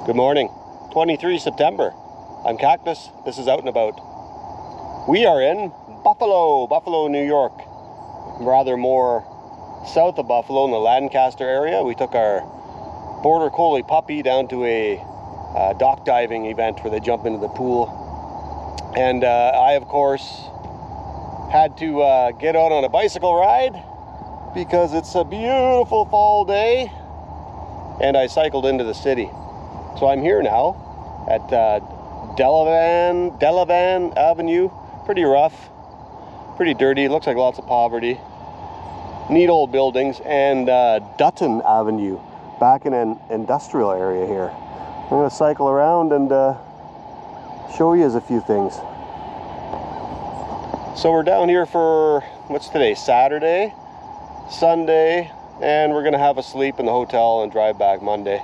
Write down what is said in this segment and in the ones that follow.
Good morning, 23 September. I'm Cactus. This is Out and About. We are in Buffalo, New York. Rather more south of Buffalo in the Lancaster area. We took our border collie puppy down to a dock diving event where they jump into the pool. And I, of course, had to get out on a bicycle ride because it's a beautiful fall day. And I cycled into the city. So I'm here now at Delavan Avenue. Pretty rough, pretty dirty, looks like lots of poverty. Neat old buildings. And Dutton Avenue, back in an industrial area here. I'm going to cycle around and show you a few things. So we're down here for, what's today, Saturday, Sunday, and we're going to have a sleep in the hotel and drive back Monday.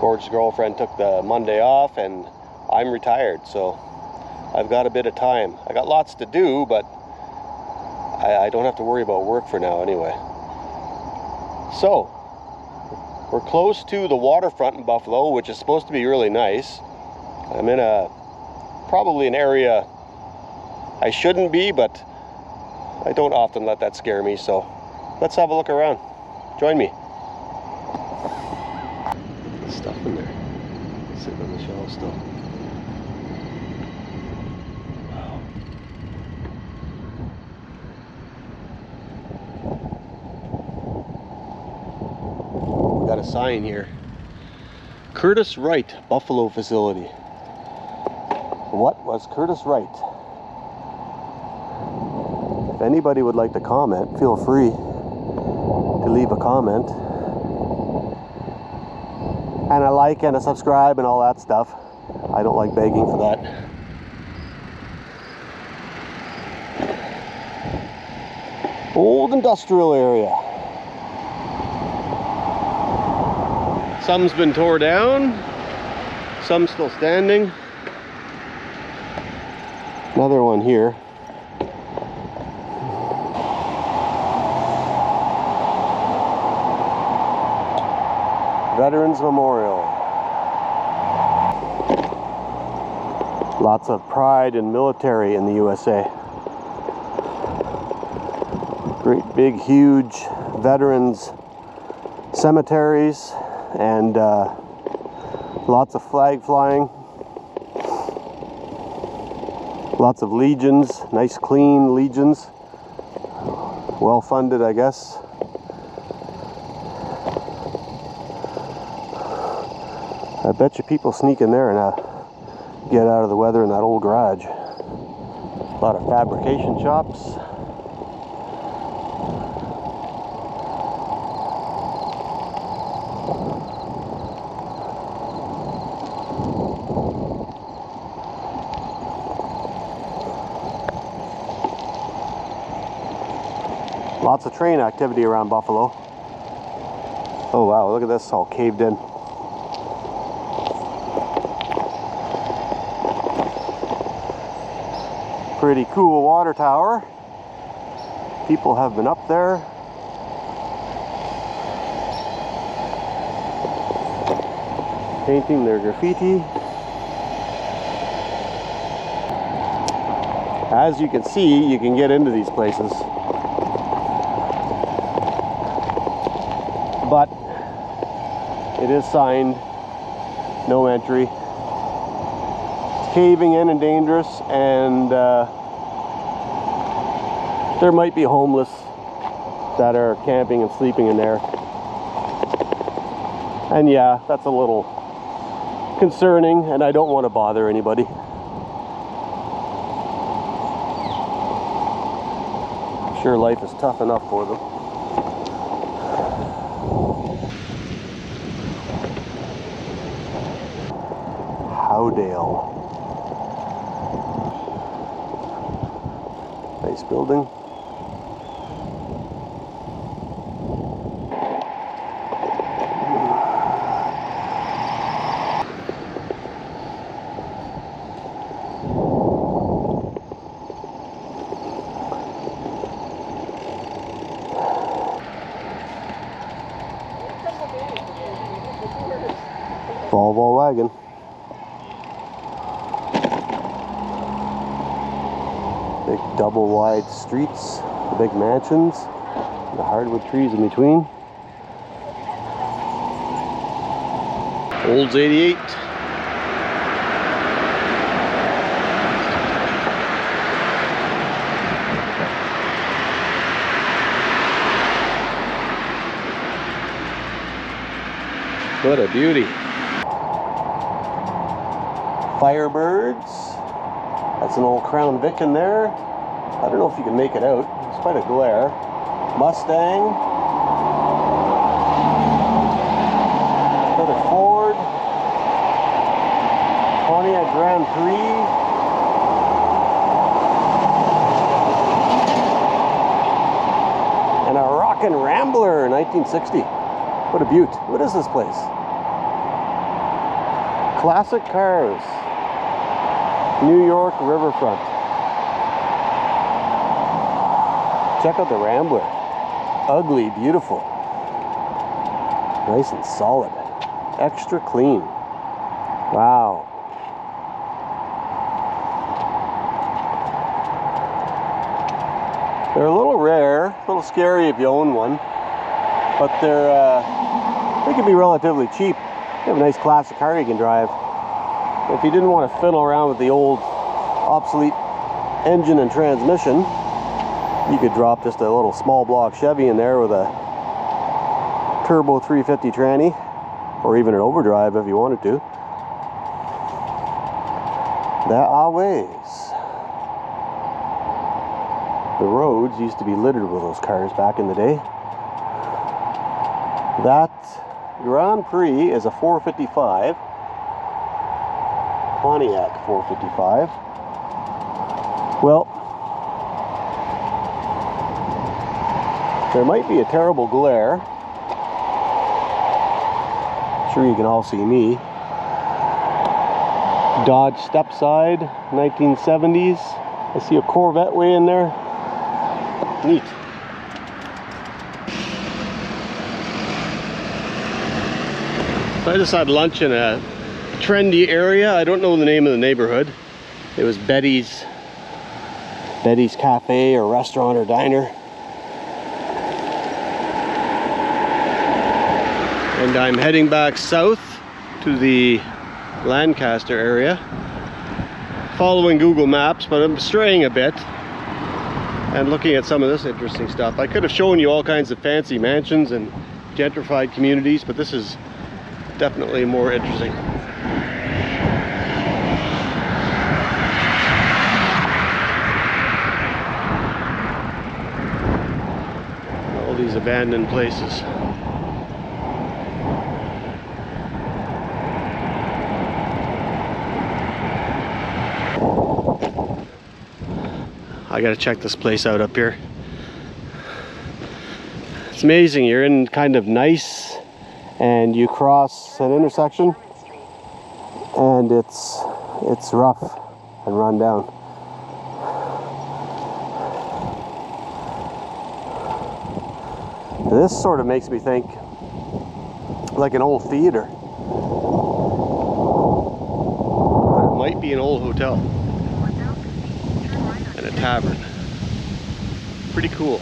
Gorgeous girlfriend took the Monday off and I'm retired, so I've got a bit of time. I got lots to do, but I don't have to worry about work for now anyway. So we're close to the waterfront in Buffalo, which is supposed to be really nice. I'm in probably an area I shouldn't be, but I don't often let that scare me, so let's have a look around. Join me. Stuff in there. Sitting on the shelf still. Wow. We got a sign here. Curtis Wright Buffalo Facility. What was Curtis Wright? If anybody would like to comment, feel free to leave a comment. And a like and a subscribe and all that stuff. I don't like begging for that. Old industrial area. Some's been tore down. Some still standing. Another one here. Veterans Memorial. Lots of pride in military in the USA. Great big huge veterans cemeteries and lots of flag flying. Lots of legions, nice clean legions. Well funded, I guess. I bet you people sneak in there and get out of the weather in that old garage. A lot of fabrication shops. Lots of train activity around Buffalo. Oh wow, look at this, all caved in. Pretty cool water tower. People have been up there. Painting their graffiti. As you can see, you can get into these places. But it is signed, no entry. Caving in and dangerous, and there might be homeless that are camping and sleeping in there. And yeah, that's a little concerning, and I don't want to bother anybody. I'm sure life is tough enough for them. Howdale. Nice building. Volvo wagon. Big double wide streets, the big mansions, the hardwood trees in between. Olds 88. What a beauty. Firebirds. That's an old Crown Vic in there. I don't know if you can make it out. It's quite a glare. Mustang. Another Ford. Pontiac Grand Prix. And a Rockin' Rambler 1960. What a beaut. What is this place? Classic cars. New York riverfront. Check out the Rambler. Ugly, beautiful. Nice and solid. Extra clean. Wow. They're a little rare, a little scary if you own one, but they can be relatively cheap. You have a nice classic car you can drive. If you didn't want to fiddle around with the old obsolete engine and transmission, you could drop just a little small block Chevy in there with a turbo 350 tranny, or even an overdrive if you wanted to. That always. The roads used to be littered with those cars back in the day. That Grand Prix is a 455. Pontiac 455. Well, there might be a terrible glare. I'm sure you can all see me. Dodge Stepside, 1970s. I see a Corvette way in there. Neat. I just had lunch in a trendy area. I don't know the name of the neighborhood. It was Betty's Cafe or restaurant or diner. And I'm heading back south to the Lancaster area, following Google Maps, but I'm straying a bit and looking at some of this interesting stuff. I could have shown you all kinds of fancy mansions and gentrified communities, but this is definitely more interesting. All these abandoned places. I gotta check this place out up here. It's amazing. You're in kind of nice and you cross an intersection and it's rough and run down. This sort of makes me think like an old theater, but it might be an old hotel and a tavern. Pretty cool.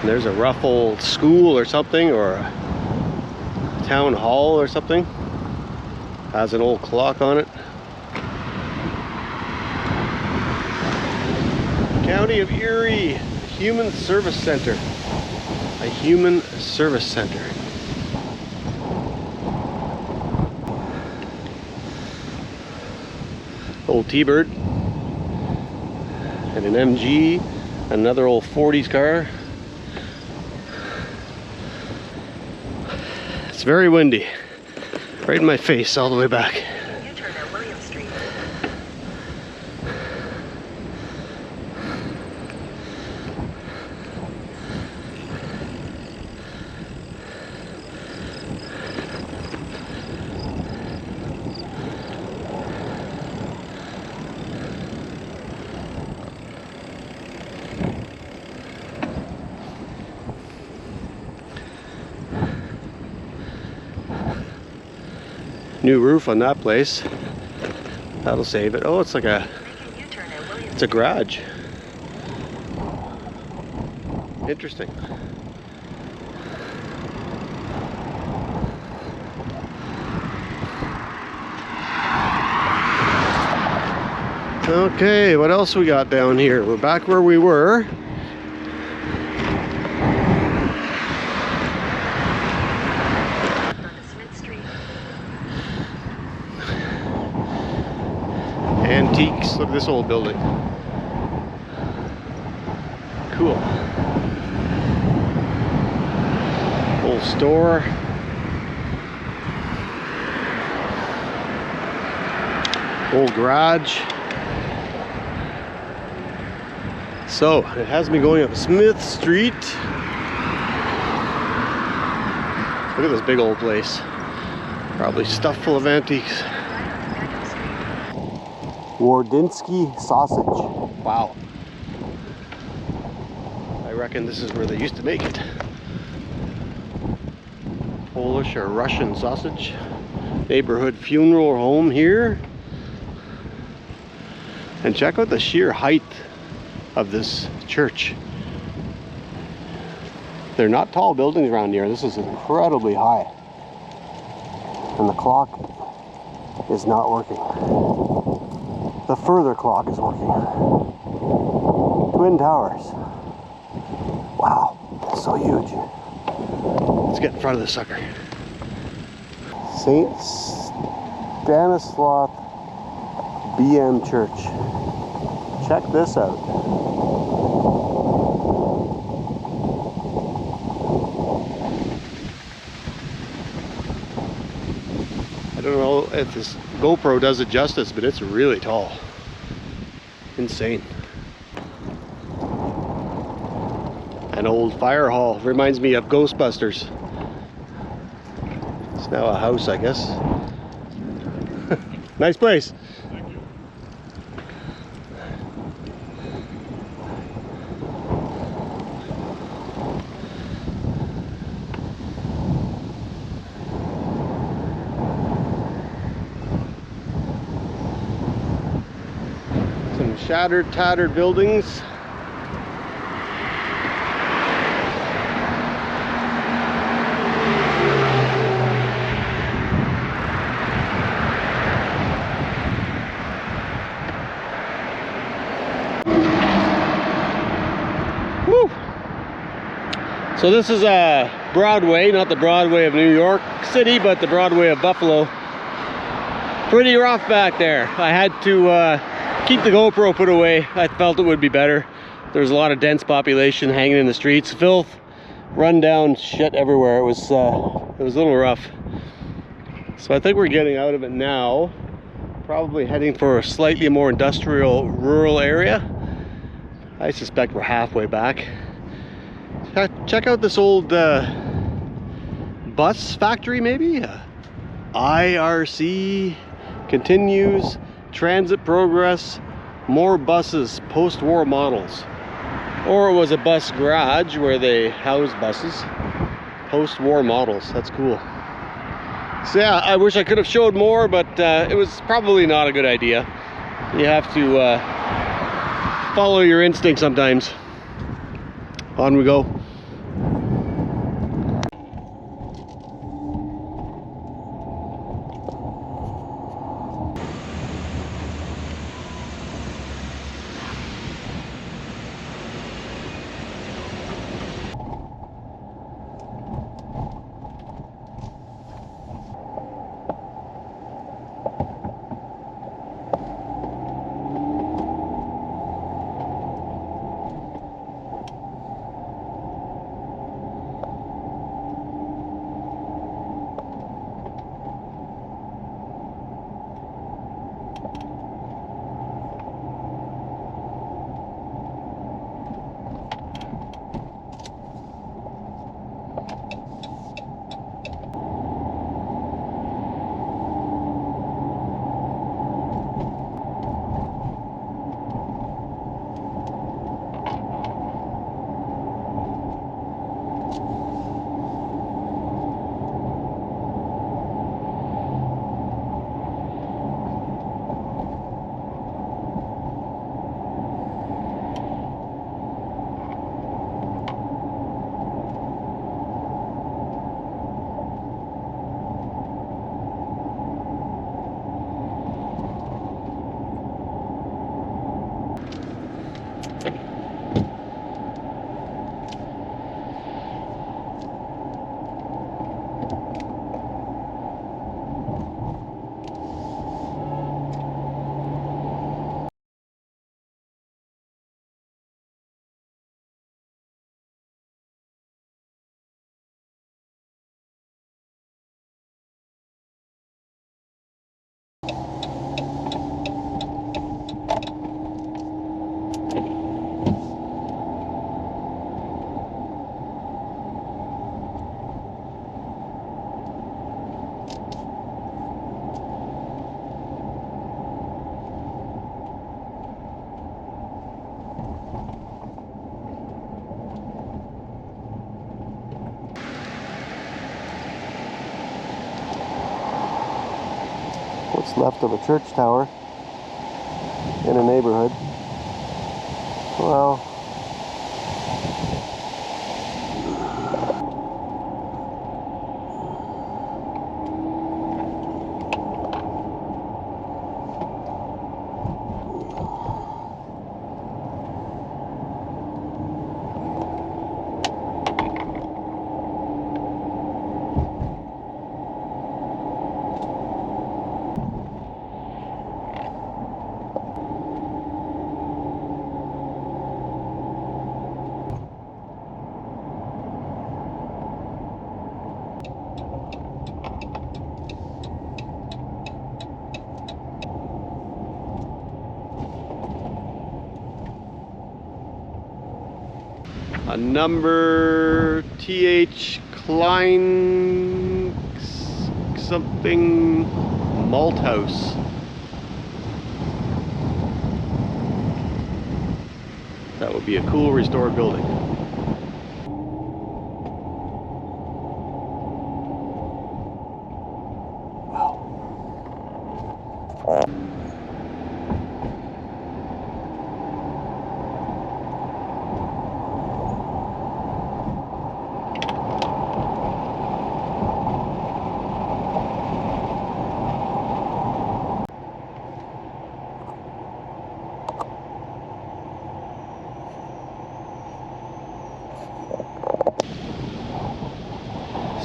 And there's a rough old school or something, or a town hall or something. Has an old clock on it. County of Erie Human Service Center. A human service center. Old T-Bird. And an MG. Another old 40s car. It's very windy. Right in my face all the way back. New roof on that place. That'll save it. Oh, it's like a garage. Interesting. Okay, what else we got down here? We're back where we were. Antiques. Look at this old building. Cool. Old store. Old garage. So it has me going up Smith Street. Look at this big old place. Probably stuffed full of antiques. Wardinsky sausage. Wow. I reckon this is where they used to make it. Polish or Russian sausage. Neighborhood funeral home here. And check out the sheer height of this church. They're not tall buildings around here. This is incredibly high. And the clock is not working. The further clock is working. Twin towers. Wow, that's so huge. Let's get in front of this sucker. St. Stanislaus BM Church. Check this out. I don't know if this GoPro does it justice, but it's really tall. Insane. An old fire hall. Reminds me of Ghostbusters. It's now a house, I guess. Nice place. Thank you. Some shattered, tattered buildings. Woo! So this is Broadway, not the Broadway of New York City, but the Broadway of Buffalo. Pretty rough back there. I had to keep the GoPro put away. I felt it would be better. There's a lot of dense population hanging in the streets, filth, run down shit everywhere. It was a little rough. So I think we're getting out of it now. Probably heading for a slightly more industrial, rural area. I suspect we're halfway back. Check out this old bus factory, maybe? IRC continues, transit progress, more buses, post-war models. Or it was a bus garage where they housed buses. Post-war models, that's cool. So yeah, I wish I could have showed more, but it was probably not a good idea. You have to follow your instinct sometimes. On we go. what's left of a church tower in a neighborhood. Well, a number TH Klein something malt house. That would be a cool restored building.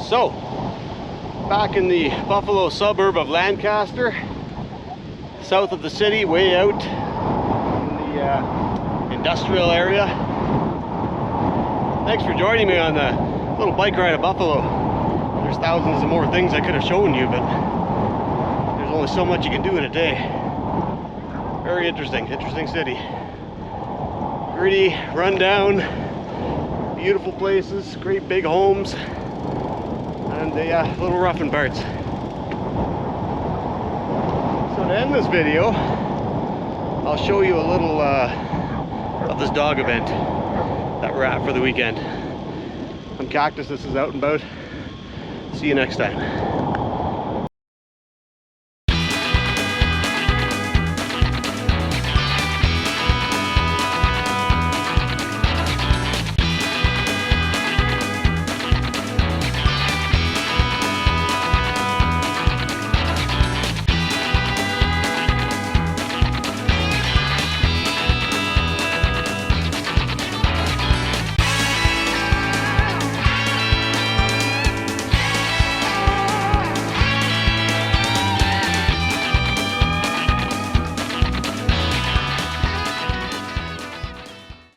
So, back in the Buffalo suburb of Lancaster, south of the city, way out in the industrial area. Thanks for joining me on the little bike ride of Buffalo. There's thousands of more things I could have shown you, but there's only so much you can do in a day. Very interesting city. Gritty, run down, beautiful places, great big homes. And little rough in parts. So to end this video, I'll show you a little of this dog event that we're at for the weekend. I'm Cactus, this is Out and About. See you next time.